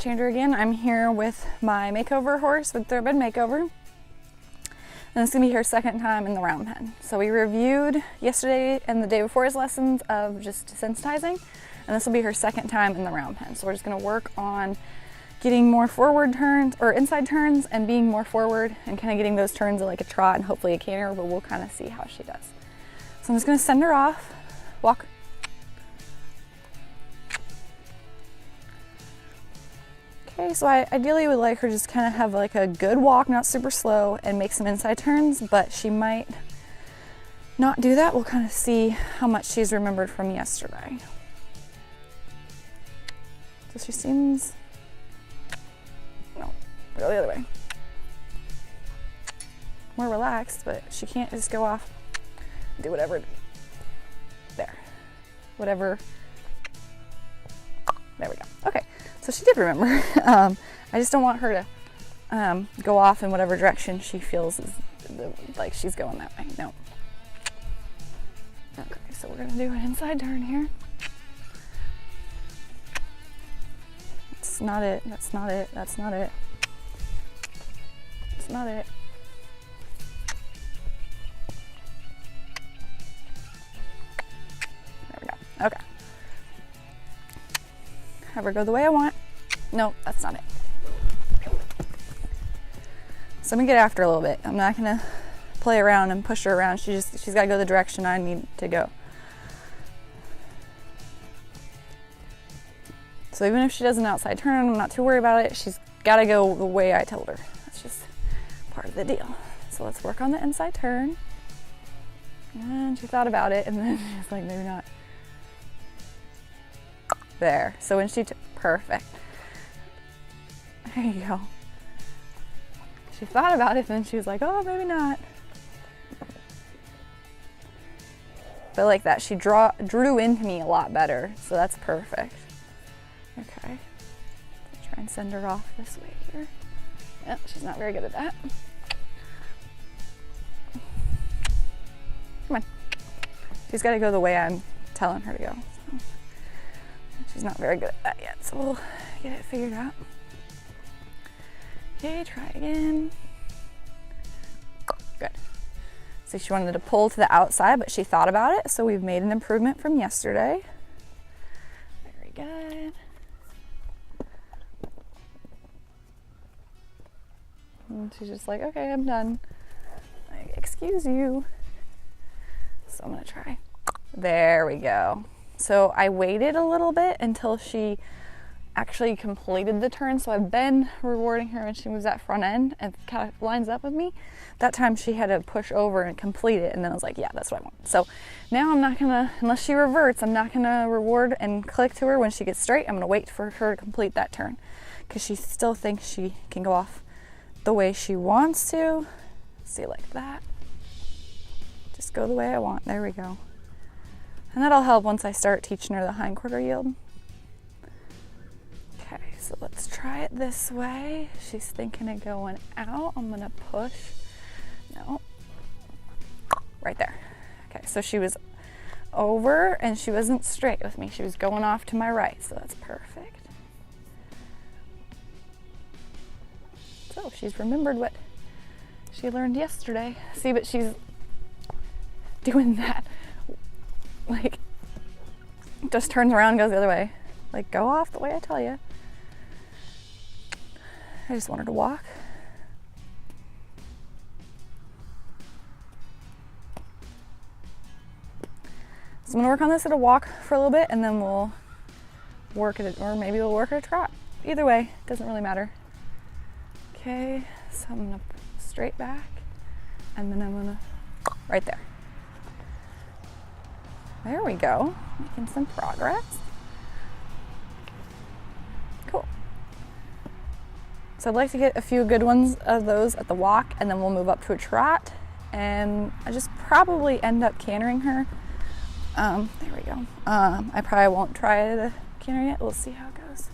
changer again. I'm here with my makeover horse with Thoroughbred Makeover. And it's gonna be her second time in the round pen. So we reviewed yesterday and the day before's lessons of just desensitizing, and this will be her second time in the round pen. So we're just gonna work on getting more forward turns or inside turns and being more forward and kind of getting those turns like a trot and hopefully a canter, but we'll kind of see how she does. So I'm just gonna send her off, walk. Okay, so I ideally would like her just kind of have like a good walk, not super slow, and make some inside turns, but she might not do that. We'll kind of see how much she's remembered from yesterday. So she seems, no, go the other way. More relaxed, but she can't just go off, do whatever, there, whatever, there we go. Okay. So she did remember. I just don't want her to go off in whatever direction she feels is like she's going that way. No. Okay, so we're gonna do an inside turn here. That's not it. That's not it. That's not it. That's not it. There we go. Okay. Have her go the way I want. No, that's not it. So I'm gonna get after her a little bit. I'm not gonna play around and push her around. She's gotta go the direction I need to go. So even if she does an outside turn, I'm not too worried about it. She's gotta go the way I told her. That's just part of the deal. So let's work on the inside turn. And she thought about it and then she's like, maybe not. There. So when she perfect. There you go. She thought about it and then she was like, oh, maybe not. But like that, she drew into me a lot better. So that's perfect. Okay. Try and send her off this way here. Yep, she's not very good at that. Come on. She's got to go the way I'm telling her to go. So. She's not very good at that yet, so we'll get it figured out. Okay, try again. Good. So she wanted to pull to the outside, but she thought about it, so we've made an improvement from yesterday. Very good. And she's just like, okay, I'm done. Like, excuse you. So I'm gonna try. There we go. So I waited a little bit until she actually completed the turn. So I've been rewarding her when she moves that front end and kind of lines up with me. That time she had to push over and complete it. And then I was like, yeah, that's what I want. So now I'm not gonna, unless she reverts, I'm not gonna reward and click to her when she gets straight. I'm gonna wait for her to complete that turn because she still thinks she can go off the way she wants to. See, like that. Just go the way I want. There we go. And that'll help once I start teaching her the hindquarter yield. Okay, so let's try it this way. She's thinking of going out. I'm gonna push. No. Right there. Okay, so she was over and she wasn't straight with me. She was going off to my right, so that's perfect. So she's remembered what she learned yesterday. See, but she's doing that. Like, just turns around and goes the other way. Like, go off the way I tell you. I just want her to walk. So I'm gonna work on this at a walk for a little bit and then we'll work at it, or maybe we'll work at a trot. Either way, doesn't really matter. Okay, so I'm gonna straight back and then I'm gonna, right there. There we go, making some progress. Cool. So I'd like to get a few good ones of those at the walk and then we'll move up to a trot and I just probably end up cantering her. There we go. I probably won't try the canter yet. We'll see how it goes.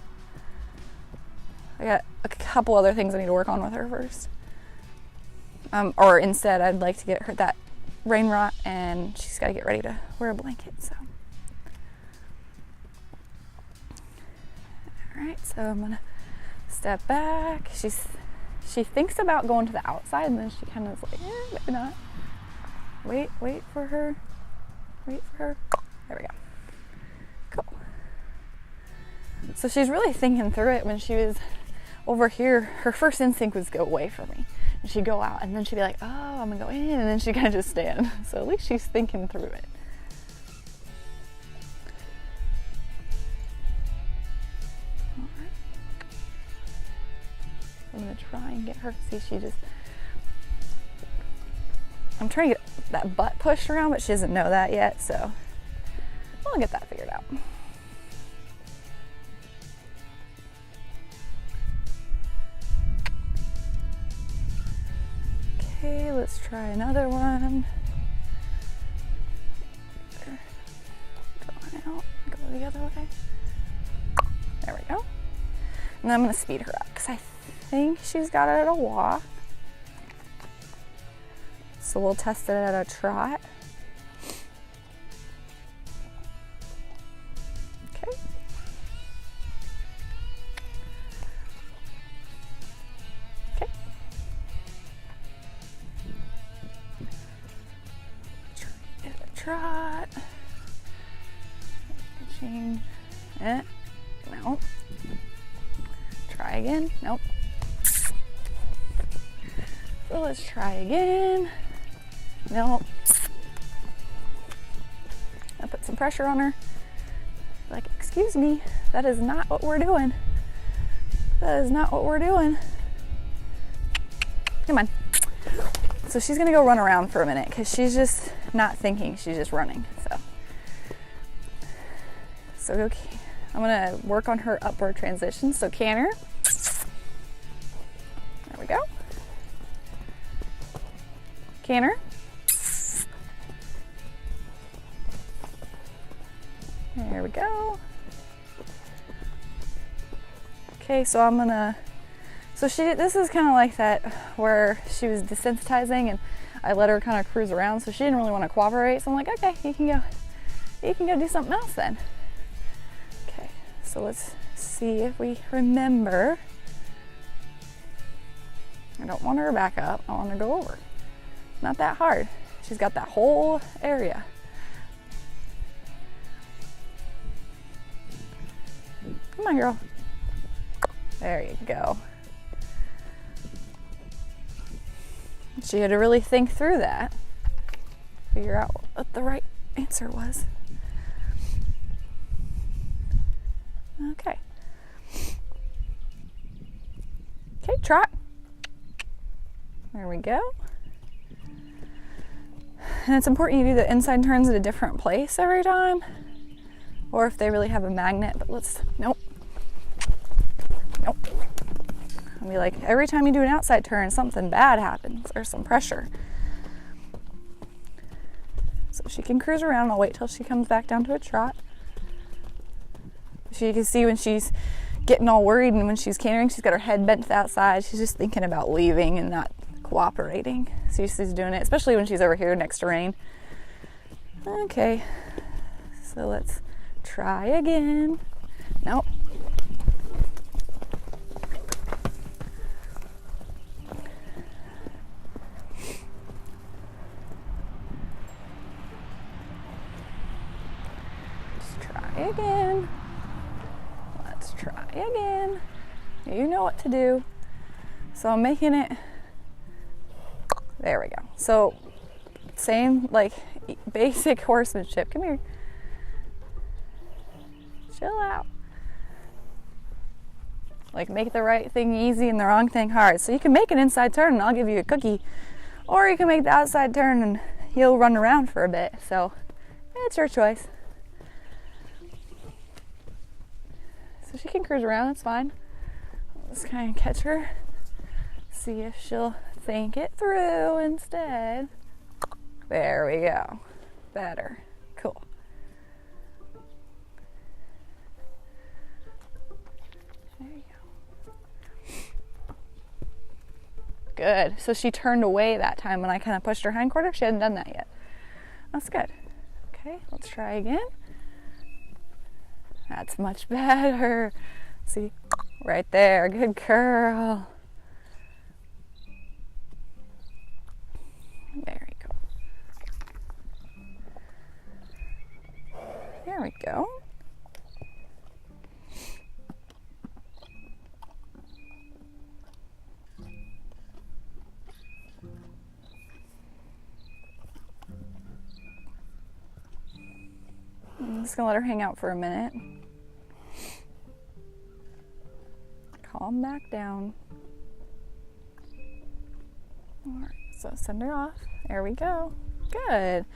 I got a couple other things I need to work on with her first. Or instead, I'd like to get her that rain rot, and she's got to get ready to wear a blanket. So, all right. So I'm gonna Step back. She thinks about going to the outside, and then she kind of is like, maybe not. Wait for her. Wait for her. There we go. Cool. So she's really thinking through it. When she was over here, her first instinct was go away from me. And she'd go out, and then she'd be like, oh, I'm gonna go in, and then she'd kind of just stand. So at least she's thinking through it. I'm gonna try and get her. See, I'm trying to get that butt pushed around, but she doesn't know that yet, so we'll get that figured out. Okay, let's try another one. Go out, go the other way. There we go. And then I'm gonna speed her up because I think she's got it at a walk. So we'll test it at a trot. Okay. Okay. Try it at a trot. Change it. No. Try again. Nope. So let's try again. Nope. I put some pressure on her. Like, excuse me, that is not what we're doing. That is not what we're doing. Come on. So she's gonna go run around for a minute because she's just not thinking, she's just running. So okay, I'm gonna work on her upward transition. So canter. There we go. Canter. There we go. Okay, so I'm gonna, this is kind of like that where she was desensitizing and I let her kind of cruise around, so she didn't really want to cooperate. So I'm like, okay, you can go do something else then. Okay, so let's see if we remember. I don't want her back up, I want her to go over. Not that hard. She's got that whole area. Come on, girl. There you go. She had to really think through that. Figure out what the right answer was. Okay. Okay, trot. There we go. And it's important you do the inside turns at a different place every time. Or if they really have a magnet, but nope. Nope. I'll be like, every time you do an outside turn, something bad happens or some pressure. So she can cruise around. I'll wait till she comes back down to a trot. So you can see when she's getting all worried and when she's cantering, she's got her head bent to the outside. She's just thinking about leaving and not cooperating. So she's doing it, especially when she's over here next to Rain. Okay, so let's try again. Nope. Again. Let's try again. You know what to do. So I'm making it. There we go. So same like basic horsemanship. Come here. Chill out. Like make the right thing easy and the wrong thing hard. So you can make an inside turn and I'll give you a cookie. Or you can make the outside turn and you'll run around for a bit. So it's your choice. So she can cruise around, that's fine. Let's kind of catch her. See if she'll think it through instead. There we go. Better. Cool. There you go. Good. So she turned away that time when I kind of pushed her hindquarter. She hadn't done that yet. That's good. Okay, let's try again. That's much better. See, Right there. Good girl. There you go. There we go. I'm just gonna let her hang out for a minute. Calm back down. All right, so send her off. There we go. Good.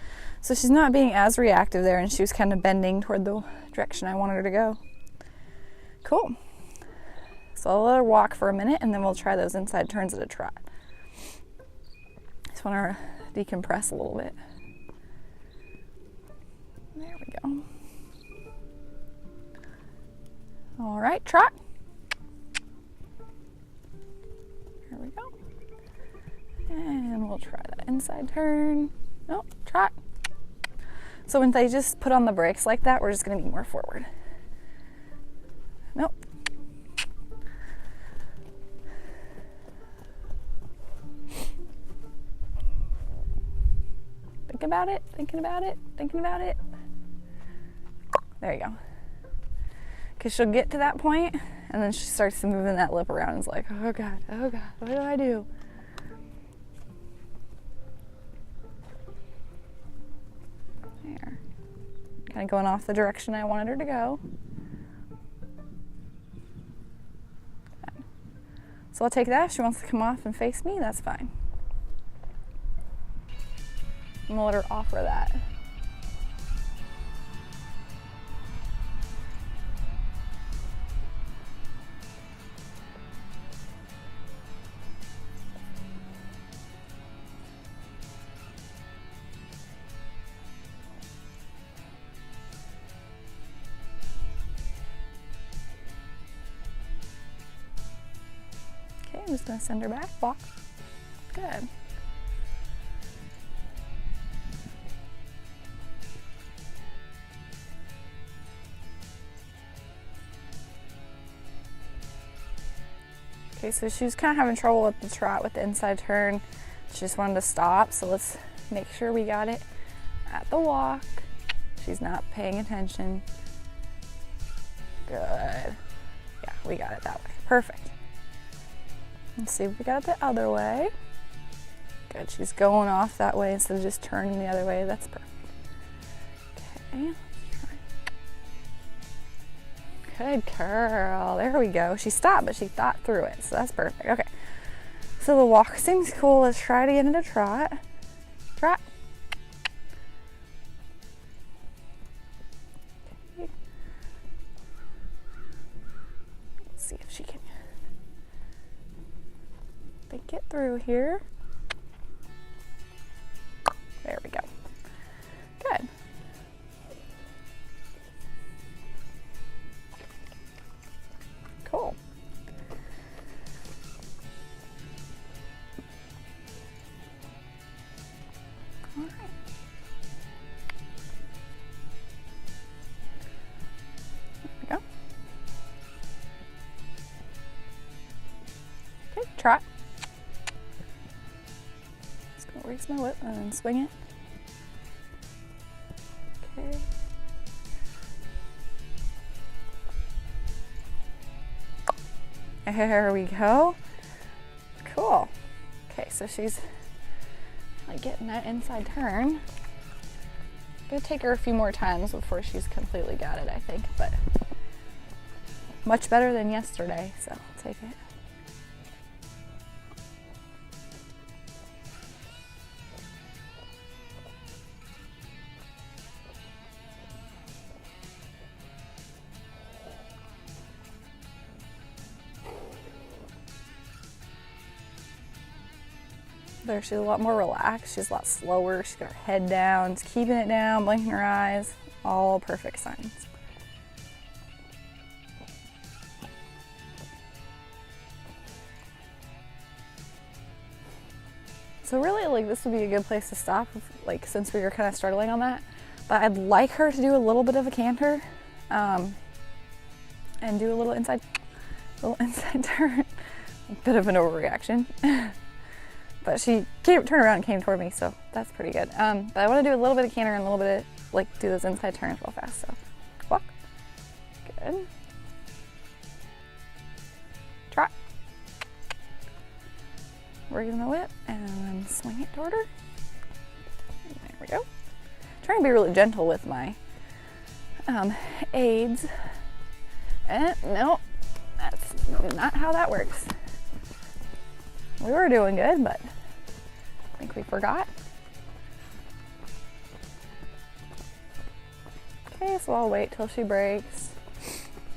So she's not being as reactive there, and she was kind of bending toward the direction I wanted her to go. Cool. So I'll let her walk for a minute, and then we'll try those inside turns at a trot. Just want her to decompress a little bit. There we go. All right, trot. There we go. And we'll try that inside turn. Nope, trot. So when they just put on the brakes like that, we're just going to be more forward. Nope. Think about it, thinking about it, thinking about it. There you go. Because she'll get to that point, and then she starts moving that lip around and is like, oh God, what do I do? There. Kind of going off the direction I wanted her to go. Okay. So I'll take that. If she wants to come off and face me, that's fine. I'm gonna let her offer that. Okay, I'm just gonna send her back, walk. Good. Okay, so she was kind of having trouble with the trot with the inside turn. She just wanted to stop, so let's make sure we got it at the walk. She's not paying attention. Good. Yeah, we got it that way. Perfect. Let's see if we got it the other way. Good, she's going off that way instead of just turning the other way. That's perfect. Okay. Good girl. There we go. She stopped, but she thought through it, so that's perfect. Okay. So the walk seems cool. Let's try to get into trot. Trot. Okay. Let's see if she can think it through here. There we go. Good. Cool. All right. There we go. Okay, trot. Just gonna raise my whip and then swing it. Okay. There we go. Cool. Okay, so she's like getting that inside turn. Gonna take her a few more times before she's completely got it, I think, but much better than yesterday, so I'll take it. There, she's a lot more relaxed. She's a lot slower. She's got her head down. She's keeping it down, blinking her eyes. All perfect signs. So really, like, this would be a good place to stop, like, since we were kind of struggling on that. But I'd like her to do a little bit of a canter, and do a little inside. Little inside turn. A bit of an overreaction. But she turned around and came toward me, so that's pretty good. But I want to do a little bit of canter and a little bit of, like, do those inside turns real fast. So, walk. Good. Trot. Working the whip and then swing it toward her. There we go. Trying to be really gentle with my aids. And no, that's not how that works. We were doing good, but I think we forgot. Okay, so I'll wait till she breaks.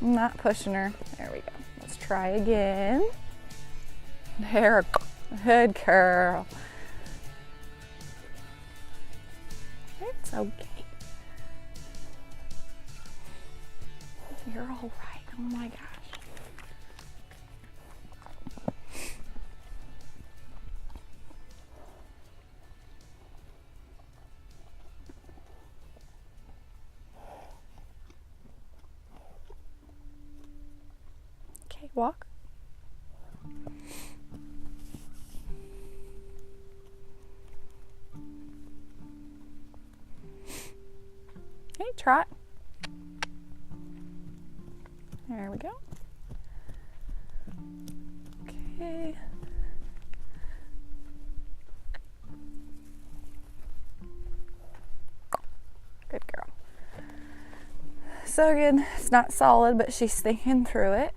I'm not pushing her. There we go. Let's try again. There, good girl. It's okay. You're all right. Oh my gosh. Okay, walk. Okay, trot. There we go. Okay. Good girl. So good. It's not solid, but she's thinking through it.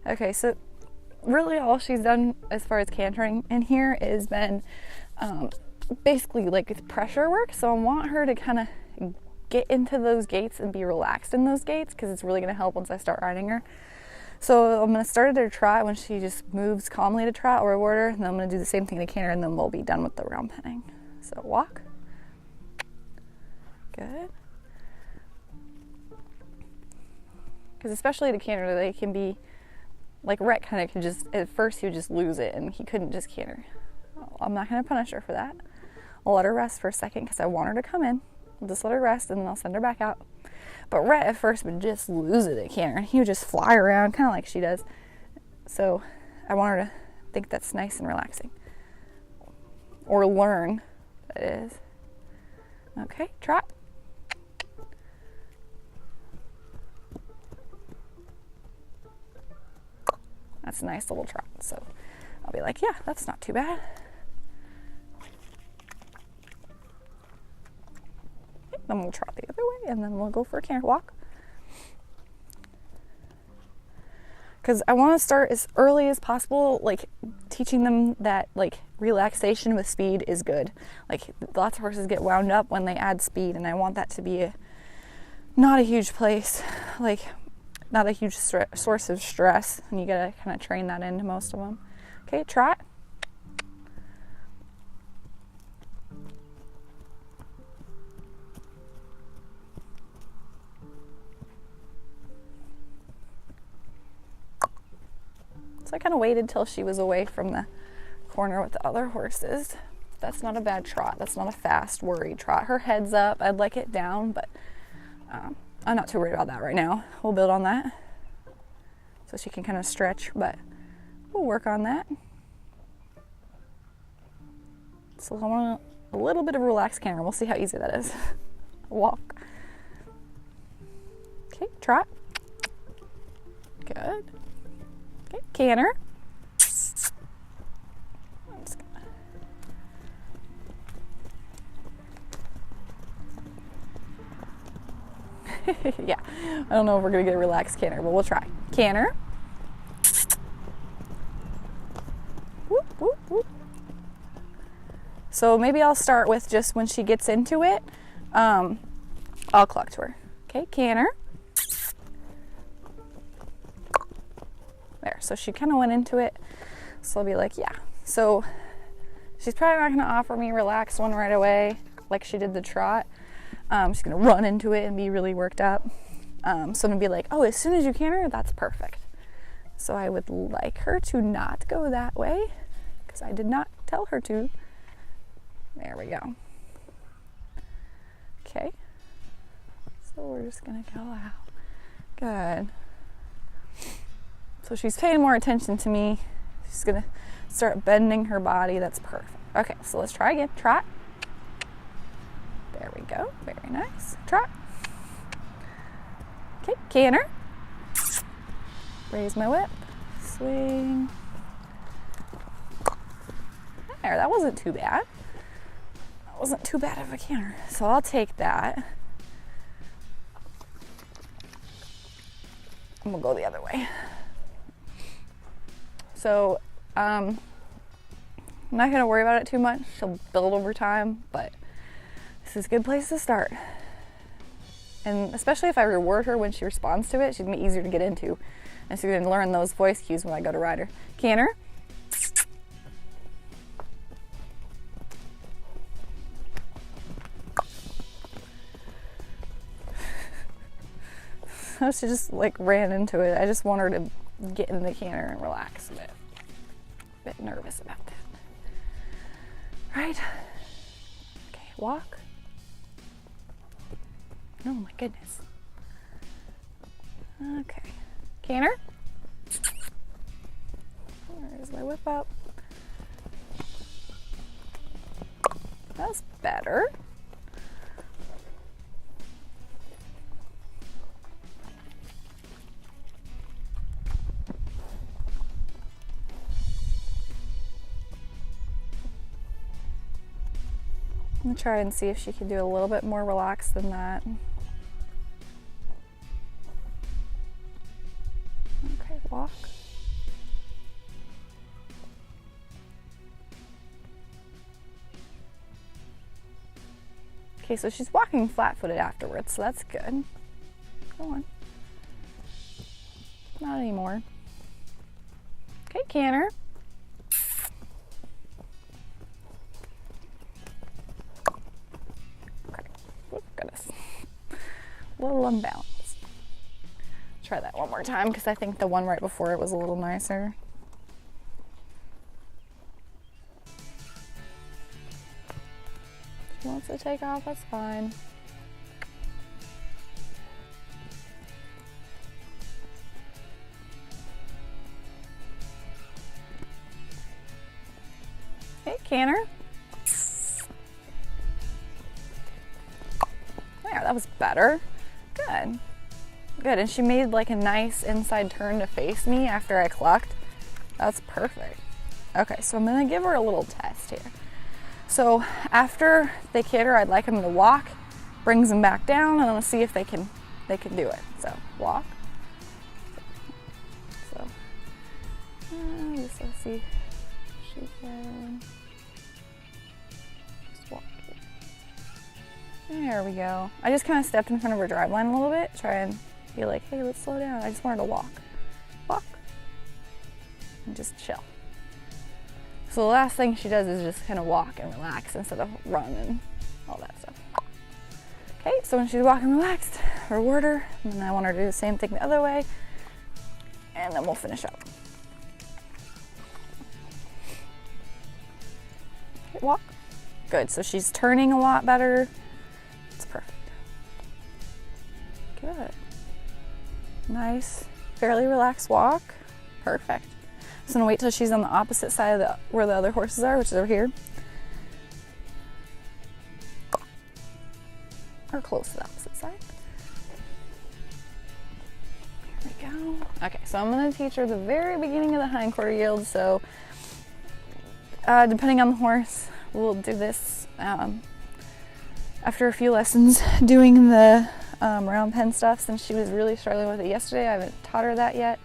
Okay, so really all she's done as far as cantering in here is been basically like it's pressure work. So I want her to kind of get into those gaits and be relaxed in those gaits because it's really going to help once I start riding her. So I'm going to start her to trot when she just moves calmly to trot or reward her, and then I'm going to do the same thing to canter, and then we'll be done with the round penning. So walk. Good. Because especially to canter, they can be like Rhett kind of could just, at first he would just lose it and he couldn't just canter. I'm not going to punish her for that. I'll let her rest for a second because I want her to come in. I'll just let her rest and then I'll send her back out. But Rhett at first would just lose it at canter. He would just fly around kind of like she does. So I want her to think that's nice and relaxing. Or learn that it is. Okay, trot. That's a nice little trot. So I'll be like, yeah, that's not too bad. Okay, then we'll trot the other way and then we'll go for a canter walk. Because I want to start as early as possible, like teaching them that like relaxation with speed is good. Like lots of horses get wound up when they add speed, and I want that to be not a huge place, like not a huge source of stress, and you gotta kind of train that into most of them. Okay, trot. So I kind of waited till she was away from the corner with the other horses. That's not a bad trot. That's not a fast, worried trot. Her head's up. I'd like it down, but I'm not too worried about that right now. We'll build on that so she can kind of stretch, but we'll work on that. So I want a little bit of a relaxed canter. We'll see how easy that is. Walk. Okay, trot. Good. Okay, canter. Yeah, I don't know if we're gonna get a relaxed canter, but we'll try. Canter. Whoop, whoop, whoop. So maybe I'll start with just when she gets into it, I'll cluck to her. Okay, canter. There, so she kind of went into it, so I'll be like, yeah. So she's probably not gonna offer me a relaxed one right away, like she did the trot. She's gonna run into it and be really worked up. So I'm gonna be like, oh, as soon as you canter, that's perfect. So I would like her to not go that way because I did not tell her to. There we go. Okay. So we're just gonna go out. Good. So she's paying more attention to me. She's gonna start bending her body. That's perfect. Okay, so let's try again. Trot. There we go. Very nice. Trot. Okay, canter. Raise my whip. Swing. There, that wasn't too bad. That wasn't too bad of a canter. So I'll take that. And we'll go the other way. So, I'm not going to worry about it too much. She'll build over time, but this is a good place to start. And especially if I reward her when she responds to it, she's going to be easier to get into. And she's going to learn those voice cues when I go to ride her. Canter. So she just like ran into it. I just want her to get in the canter and relax a bit. A bit nervous about that. Right? Okay, walk. Oh my goodness. Okay. Canter. There's my whip up. That's better. I'm gonna try and see if she can do a little bit more relaxed than that. Okay, walk. Okay, so she's walking flat-footed afterwards, so that's good. Go on. Not anymore. Okay, canter. A little unbalanced. Try that one more time because I think the one right before it was a little nicer. If she wants to take off, that's fine. Okay, canter. There, that was better. Good. Good, and she made like a nice inside turn to face me after I clucked. That's perfect. Okay, so I'm gonna give her a little test here. So after they canter, I'd like them to walk, brings them back down, and I'm gonna see if they can do it. So walk. So just let's see if she can just walk. There we go. I just kind of stepped in front of her drive line a little bit, try and be like, hey, let's slow down. I just wanted to walk. Walk. And just chill. So the last thing she does is just kind of walk and relax instead of run and all that stuff. Okay, so when she's walking relaxed, reward her, and then I want her to do the same thing the other way, and then we'll finish up. Okay, walk. Good, so she's turning a lot better. It's perfect. Good. Nice, fairly relaxed walk. Perfect. So I'm gonna wait till she's on the opposite side of where the other horses are, which is over here. Or close to the opposite side. There we go. Okay, so I'm gonna teach her the very beginning of the hindquarter yield. So depending on the horse, we'll do this after a few lessons doing the round pen stuff. Since she was really struggling with it yesterday, I haven't taught her that yet.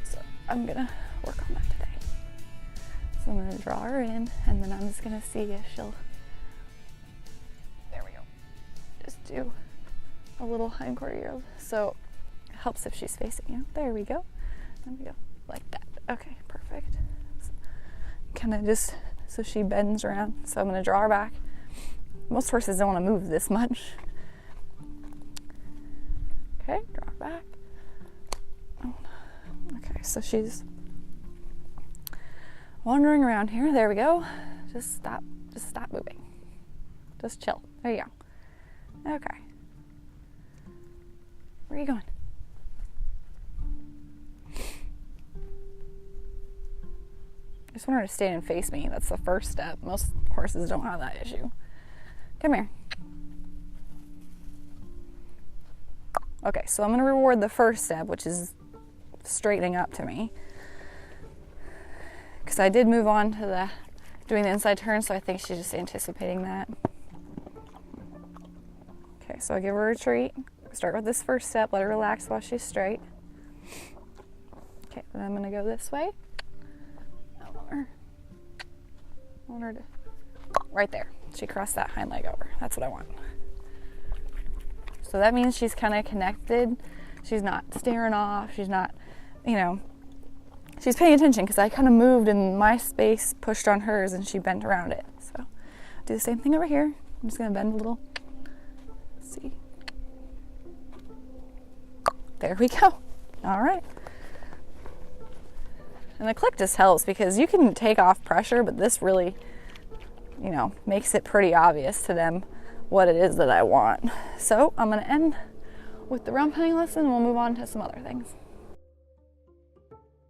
So I'm gonna work on that today. So I'm gonna draw her in, and then I'm just gonna see if she'll, there we go, just do a little hindquarter yield. So it helps if she's facing you. There we go. There we go, like that. Okay, perfect. So, kind of just so she bends around. So I'm gonna draw her back. Most horses don't want to move this much. Okay, drop back. Okay, so she's wandering around here. There we go. Just stop moving. Just chill. There you go. Okay. Where are you going? I just want her to stand and face me. That's the first step. Most horses don't have that issue. Come here. Okay, so I'm going to reward the first step, which is straightening up to me. Because I did move on to doing the inside turn, so I think she's just anticipating that. Okay, so I give her a treat. Start with this first step, let her relax while she's straight. Okay, then I'm going to go this way. I want her to, right there. She crossed that hind leg over. That's what I want. So that means she's kind of connected. She's not staring off. She's not, she's paying attention because I kind of moved in my space, pushed on hers, and she bent around it. So do the same thing over here. I'm just going to bend a little. Let's see. There we go. All right. And the click just helps because you can take off pressure, but this really, makes it pretty obvious to them what it is that I want. So I'm going to end with the rump hunting lesson and we'll move on to some other things.